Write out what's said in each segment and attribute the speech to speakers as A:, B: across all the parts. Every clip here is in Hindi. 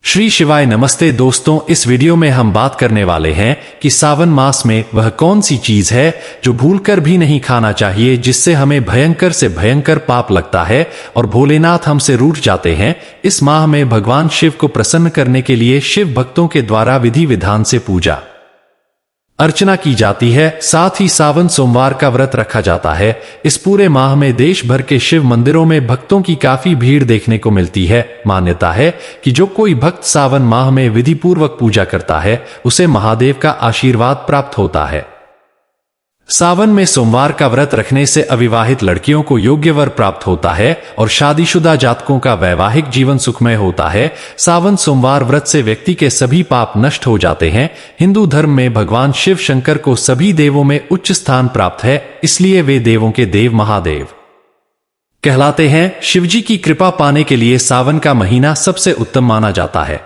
A: श्री शिवाय नमस्ते दोस्तों, इस वीडियो में हम बात करने वाले हैं कि सावन मास में वह कौन सी चीज है जो भूलकर भी नहीं खाना चाहिए, जिससे हमें भयंकर से भयंकर पाप लगता है और भोलेनाथ हमसे रूठ जाते हैं। इस माह में भगवान शिव को प्रसन्न करने के लिए शिव भक्तों के द्वारा विधि विधान से पूजा अर्चना की जाती है। साथ ही सावन सोमवार का व्रत रखा जाता है। इस पूरे माह में देश भर के शिव मंदिरों में भक्तों की काफी भीड़ देखने को मिलती है। मान्यता है कि जो कोई भक्त सावन माह में विधि पूर्वक पूजा करता है उसे महादेव का आशीर्वाद प्राप्त होता है। सावन में सोमवार का व्रत रखने से अविवाहित लड़कियों को योग्य वर प्राप्त होता है और शादीशुदा जातकों का वैवाहिक जीवन सुखमय होता है। सावन सोमवार व्रत से व्यक्ति के सभी पाप नष्ट हो जाते हैं। हिंदू धर्म में भगवान शिव शंकर को सभी देवों में उच्च स्थान प्राप्त है, इसलिए वे देवों के देव महादेव कहलाते हैं। शिवजी की कृपा पाने के लिए सावन का महीना सबसे उत्तम माना जाता है।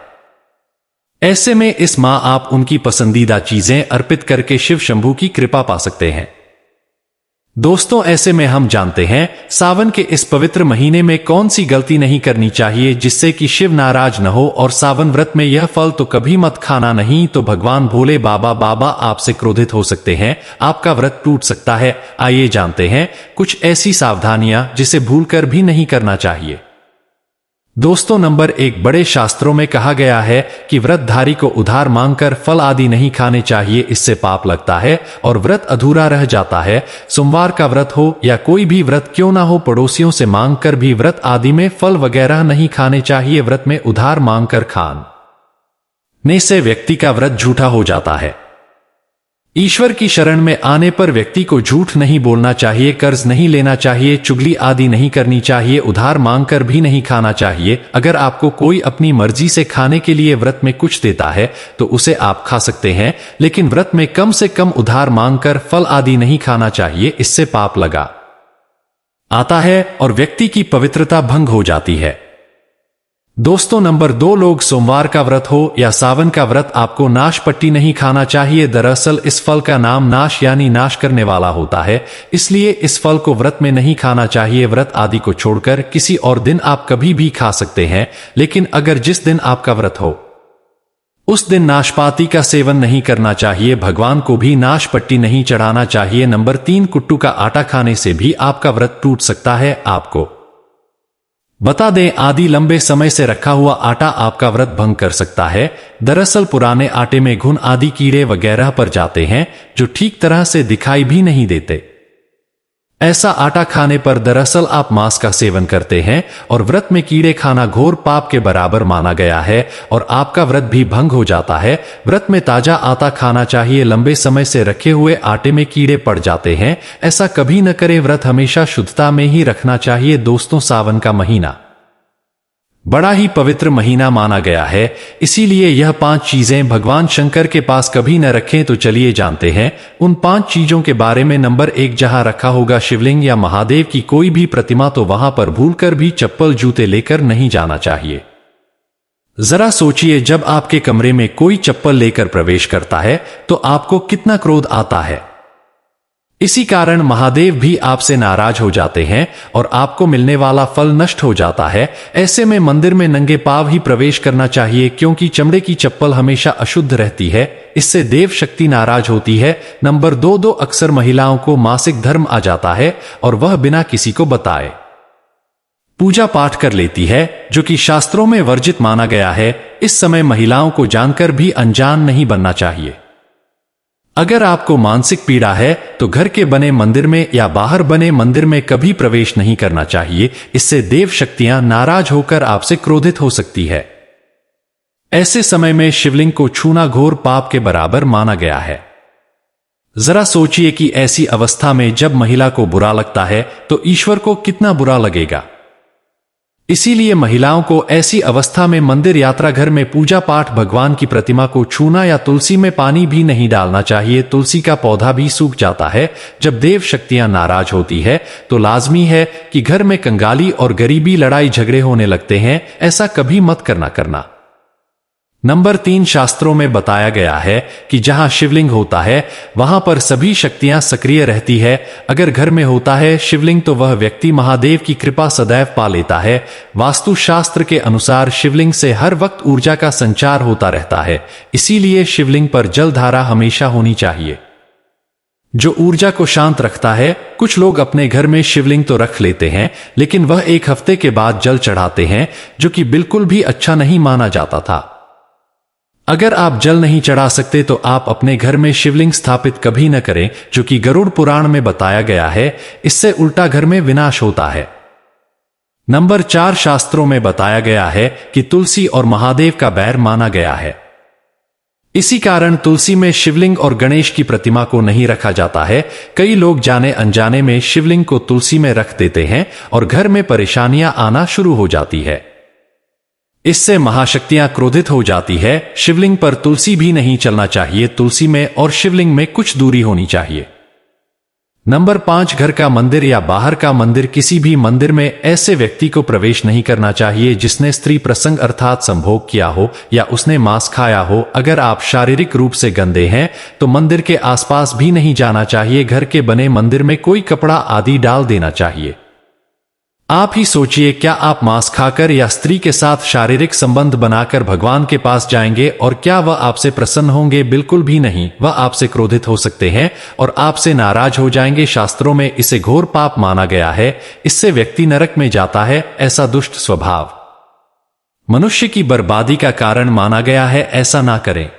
A: ऐसे में इस माह आप उनकी पसंदीदा चीजें अर्पित करके शिव शंभू की कृपा पा सकते हैं। दोस्तों, ऐसे में हम जानते हैं सावन के इस पवित्र महीने में कौन सी गलती नहीं करनी चाहिए जिससे कि शिव नाराज न हो। और सावन व्रत में यह फल तो कभी मत खाना, नहीं तो भगवान भोले बाबा आपसे क्रोधित हो सकते हैं, आपका व्रत टूट सकता है। आइए जानते हैं कुछ ऐसी सावधानियां जिसे भूलकर भी नहीं करना चाहिए। दोस्तों, नंबर 1, बड़े शास्त्रों में कहा गया है कि व्रतधारी को उधार मांगकर फल आदि नहीं खाने चाहिए, इससे पाप लगता है और व्रत अधूरा रह जाता है। सोमवार का व्रत हो या कोई भी व्रत क्यों ना हो, पड़ोसियों से मांगकर भी व्रत आदि में फल वगैरह नहीं खाने चाहिए। व्रत में उधार मांगकर खाने से व्यक्ति का व्रत झूठा हो जाता है। ईश्वर की शरण में आने पर व्यक्ति को झूठ नहीं बोलना चाहिए, कर्ज नहीं लेना चाहिए, चुगली आदि नहीं करनी चाहिए, उधार मांगकर भी नहीं खाना चाहिए। अगर आपको कोई अपनी मर्जी से खाने के लिए व्रत में कुछ देता है तो उसे आप खा सकते हैं, लेकिन व्रत में कम से कम उधार मांगकर फल आदि नहीं खाना चाहिए, इससे पाप लगा आता है और व्यक्ति की पवित्रता भंग हो जाती है। दोस्तों, नंबर 2, लोग सोमवार का व्रत हो या सावन का व्रत आपको नाशपट्टी नहीं खाना चाहिए। दरअसल इस फल का नाम नाश यानी नाश करने वाला होता है, इसलिए इस फल को व्रत में नहीं खाना चाहिए। व्रत आदि को छोड़कर किसी और दिन आप कभी भी खा सकते हैं, लेकिन अगर जिस दिन आपका व्रत हो उस दिन नाशपाती का सेवन नहीं करना चाहिए। भगवान को भी नाशपट्टी नहीं चढ़ाना चाहिए। नंबर 3, कुट्टू का आटा खाने से भी आपका व्रत टूट सकता है। आपको बता दें, आदि लंबे समय से रखा हुआ आटा आपका व्रत भंग कर सकता है। दरअसल पुराने आटे में घुन आदि कीड़े वगैरह पर जाते हैं जो ठीक तरह से दिखाई भी नहीं देते। ऐसा आटा खाने पर दरअसल आप मांस का सेवन करते हैं और व्रत में कीड़े खाना घोर पाप के बराबर माना गया है और आपका व्रत भी भंग हो जाता है। व्रत में ताजा आटा खाना चाहिए। लंबे समय से रखे हुए आटे में कीड़े पड़ जाते हैं, ऐसा कभी न करें। व्रत हमेशा शुद्धता में ही रखना चाहिए। दोस्तों, सावन का महीना बड़ा ही पवित्र महीना माना गया है, इसीलिए यह 5 चीजें भगवान शंकर के पास कभी न रखें। तो चलिए जानते हैं उन 5 चीजों के बारे में। नंबर 1, जहां रखा होगा शिवलिंग या महादेव की कोई भी प्रतिमा तो वहां पर भूलकर भी चप्पल जूते लेकर नहीं जाना चाहिए। जरा सोचिए, जब आपके कमरे में कोई चप्पल लेकर प्रवेश करता है तो आपको कितना क्रोध आता है। इसी कारण महादेव भी आपसे नाराज हो जाते हैं और आपको मिलने वाला फल नष्ट हो जाता है। ऐसे में मंदिर में नंगे पांव ही प्रवेश करना चाहिए, क्योंकि चमड़े की चप्पल हमेशा अशुद्ध रहती है, इससे देव शक्ति नाराज होती है। नंबर 2, अक्सर महिलाओं को मासिक धर्म आ जाता है और वह बिना किसी को बताए पूजा पाठ कर लेती है, जो कि शास्त्रों में वर्जित माना गया है। इस समय महिलाओं को जानकर भी अनजान नहीं बनना चाहिए। अगर आपको मानसिक पीड़ा है तो घर के बने मंदिर में या बाहर बने मंदिर में कभी प्रवेश नहीं करना चाहिए, इससे देव शक्तियां नाराज होकर आपसे क्रोधित हो सकती है। ऐसे समय में शिवलिंग को छूना घोर पाप के बराबर माना गया है। जरा सोचिए कि ऐसी अवस्था में जब महिला को बुरा लगता है तो ईश्वर को कितना बुरा लगेगा। इसीलिए महिलाओं को ऐसी अवस्था में मंदिर यात्रा घर में पूजा पाठ भगवान की प्रतिमा को छूना या तुलसी में पानी भी नहीं डालना चाहिए। तुलसी का पौधा भी सूख जाता है। जब देव शक्तियां नाराज होती है तो लाजमी है कि घर में कंगाली और गरीबी लड़ाई झगड़े होने लगते हैं। ऐसा कभी मत करना। नंबर 3, शास्त्रों में बताया गया है कि जहां शिवलिंग होता है वहां पर सभी शक्तियां सक्रिय रहती है। अगर घर में होता है शिवलिंग तो वह व्यक्ति महादेव की कृपा सदैव पा लेता है। वास्तु शास्त्र के अनुसार शिवलिंग से हर वक्त ऊर्जा का संचार होता रहता है, इसीलिए शिवलिंग पर जलधारा हमेशा होनी चाहिए, जो ऊर्जा को शांत रखता है। कुछ लोग अपने घर में शिवलिंग तो रख लेते हैं, लेकिन वह 1 हफ्ते के बाद जल चढ़ाते हैं, जो कि बिल्कुल भी अच्छा नहीं माना जाता था। अगर आप जल नहीं चढ़ा सकते तो आप अपने घर में शिवलिंग स्थापित कभी न करें, जो कि गरुड़ पुराण में बताया गया है। इससे उल्टा घर में विनाश होता है। नंबर 4, शास्त्रों में बताया गया है कि तुलसी और महादेव का बैर माना गया है। इसी कारण तुलसी में शिवलिंग और गणेश की प्रतिमा को नहीं रखा जाता है। कई लोग जाने अनजाने में शिवलिंग को तुलसी में रख देते हैं और घर में परेशानियां आना शुरू हो जाती है। इससे महाशक्तियां क्रोधित हो जाती है। शिवलिंग पर तुलसी भी नहीं चलना चाहिए। तुलसी में और शिवलिंग में कुछ दूरी होनी चाहिए। नंबर 5, घर का मंदिर या बाहर का मंदिर, किसी भी मंदिर में ऐसे व्यक्ति को प्रवेश नहीं करना चाहिए जिसने स्त्री प्रसंग अर्थात संभोग किया हो या उसने मांस खाया हो। अगर आप शारीरिक रूप से गंदे हैं तो मंदिर के आसपास भी नहीं जाना चाहिए। घर के बने मंदिर में कोई कपड़ा आदि डाल देना चाहिए। आप ही सोचिए, क्या आप मांस खाकर या स्त्री के साथ शारीरिक संबंध बनाकर भगवान के पास जाएंगे और क्या वह आपसे प्रसन्न होंगे? बिल्कुल भी नहीं। वह आपसे क्रोधित हो सकते हैं और आपसे नाराज हो जाएंगे। शास्त्रों में इसे घोर पाप माना गया है। इससे व्यक्ति नरक में जाता है। ऐसा दुष्ट स्वभाव मनुष्य की बर्बादी का कारण माना गया है। ऐसा ना करें।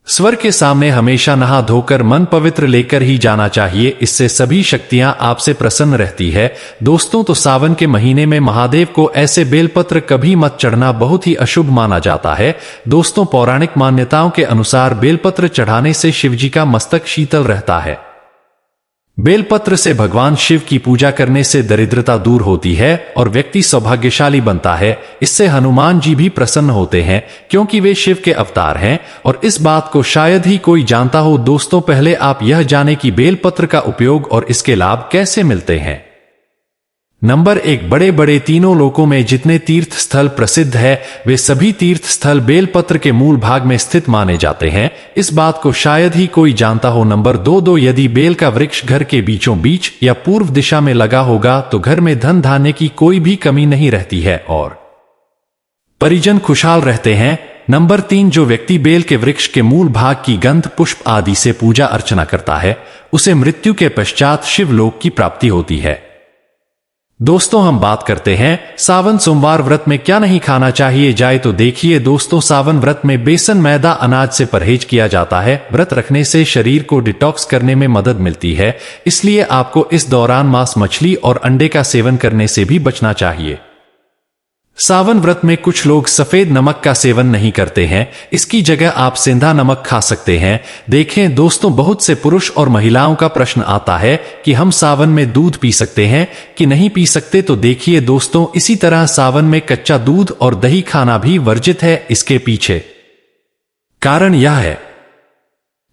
A: स्वर के सामने हमेशा नहा धोकर मन पवित्र लेकर ही जाना चाहिए। इससे सभी शक्तियां आपसे प्रसन्न रहती है। दोस्तों, तो सावन के महीने में महादेव को ऐसे बेलपत्र कभी मत चढ़ना, बहुत ही अशुभ माना जाता है। दोस्तों, पौराणिक मान्यताओं के अनुसार बेलपत्र चढ़ाने से शिवजी का मस्तक शीतल रहता है। बेलपत्र से भगवान शिव की पूजा करने से दरिद्रता दूर होती है और व्यक्ति सौभाग्यशाली बनता है। इससे हनुमान जी भी प्रसन्न होते हैं, क्योंकि वे शिव के अवतार हैं और इस बात को शायद ही कोई जानता हो। दोस्तों, पहले आप यह जानें कि बेलपत्र का उपयोग और इसके लाभ कैसे मिलते हैं। नंबर 1, बड़े बड़े तीनों लोकों में जितने तीर्थ स्थल प्रसिद्ध है वे सभी तीर्थ स्थल बेलपत्र के मूल भाग में स्थित माने जाते हैं। इस बात को शायद ही कोई जानता हो। नंबर 2, यदि बेल का वृक्ष घर के बीचों बीच या पूर्व दिशा में लगा होगा तो घर में धन धान्य की कोई भी कमी नहीं रहती है और परिजन खुशहाल रहते हैं। नंबर 3, जो व्यक्ति बेल के वृक्ष के मूल भाग की गंध पुष्प आदि से पूजा अर्चना करता है उसे मृत्यु के पश्चात शिवलोक की प्राप्ति होती है। दोस्तों, हम बात करते हैं सावन सोमवार व्रत में क्या नहीं खाना चाहिए। जाए तो देखिए दोस्तों, सावन व्रत में बेसन, मैदा, अनाज से परहेज किया जाता है। व्रत रखने से शरीर को डिटॉक्स करने में मदद मिलती है, इसलिए आपको इस दौरान मांस, मछली और अंडे का सेवन करने से भी बचना चाहिए। सावन व्रत में कुछ लोग सफेद नमक का सेवन नहीं करते हैं। इसकी जगह आप सेंधा नमक खा सकते हैं। देखें दोस्तों, बहुत से पुरुष और महिलाओं का प्रश्न आता है कि हम सावन में दूध पी सकते हैं कि नहीं पी सकते। तो देखिए दोस्तों, इसी तरह सावन में कच्चा दूध और दही खाना भी वर्जित है। इसके पीछे कारण यह है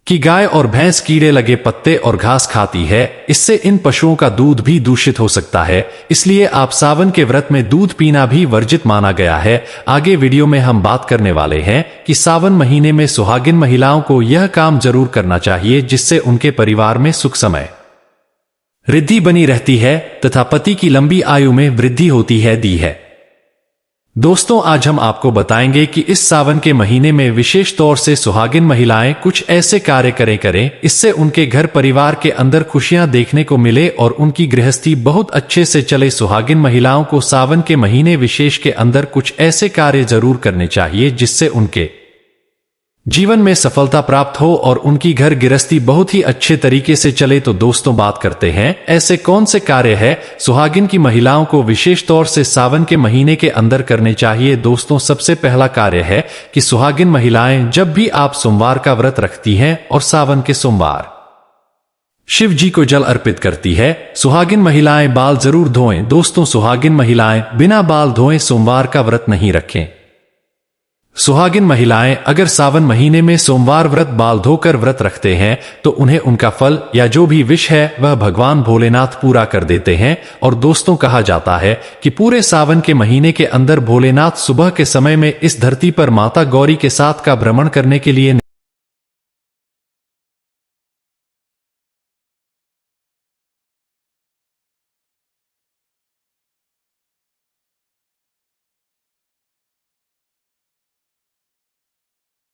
A: कि गाय और भैंस कीड़े लगे पत्ते और घास खाती है। इससे इन पशुओं का दूध भी दूषित हो सकता है। इसलिए आप सावन के व्रत में दूध पीना भी वर्जित माना गया है। आगे वीडियो में हम बात करने वाले हैं कि सावन महीने में सुहागिन महिलाओं को यह काम जरूर करना चाहिए, जिससे उनके परिवार में सुख समय रिद्धि बनी रहती है तथा पति की लंबी आयु में वृद्धि होती है। दी है दोस्तों, आज हम आपको बताएंगे कि इस सावन के महीने में विशेष तौर से सुहागिन महिलाएं कुछ ऐसे कार्य करें इससे उनके घर परिवार के अंदर खुशियां देखने को मिले और उनकी गृहस्थी बहुत अच्छे से चले। सुहागिन महिलाओं को सावन के महीने विशेष के अंदर कुछ ऐसे कार्य जरूर करने चाहिए जिससे उनके जीवन में सफलता प्राप्त हो और उनकी घर गृहस्थी बहुत ही अच्छे तरीके से चले। तो दोस्तों, बात करते हैं ऐसे कौन से कार्य है सुहागिन की महिलाओं को विशेष तौर से सावन के महीने के अंदर करने चाहिए। दोस्तों, सबसे पहला कार्य है कि सुहागिन महिलाएं जब भी आप सोमवार का व्रत रखती हैं और सावन के सोमवार शिव जी को जल अर्पित करती है, सुहागिन महिलाएं बाल जरूर धोएं। दोस्तों, सुहागिन महिलाएं बिना बाल धोए सोमवार का व्रत नहीं रखें। सुहागिन महिलाएं अगर सावन महीने में सोमवार व्रत बाल धोकर व्रत रखते हैं तो उन्हें उनका फल या जो भी विश है वह भगवान भोलेनाथ पूरा कर देते हैं। और दोस्तों, कहा जाता है कि पूरे सावन के महीने के अंदर भोलेनाथ सुबह के समय में इस धरती पर माता गौरी के साथ का भ्रमण करने के लिए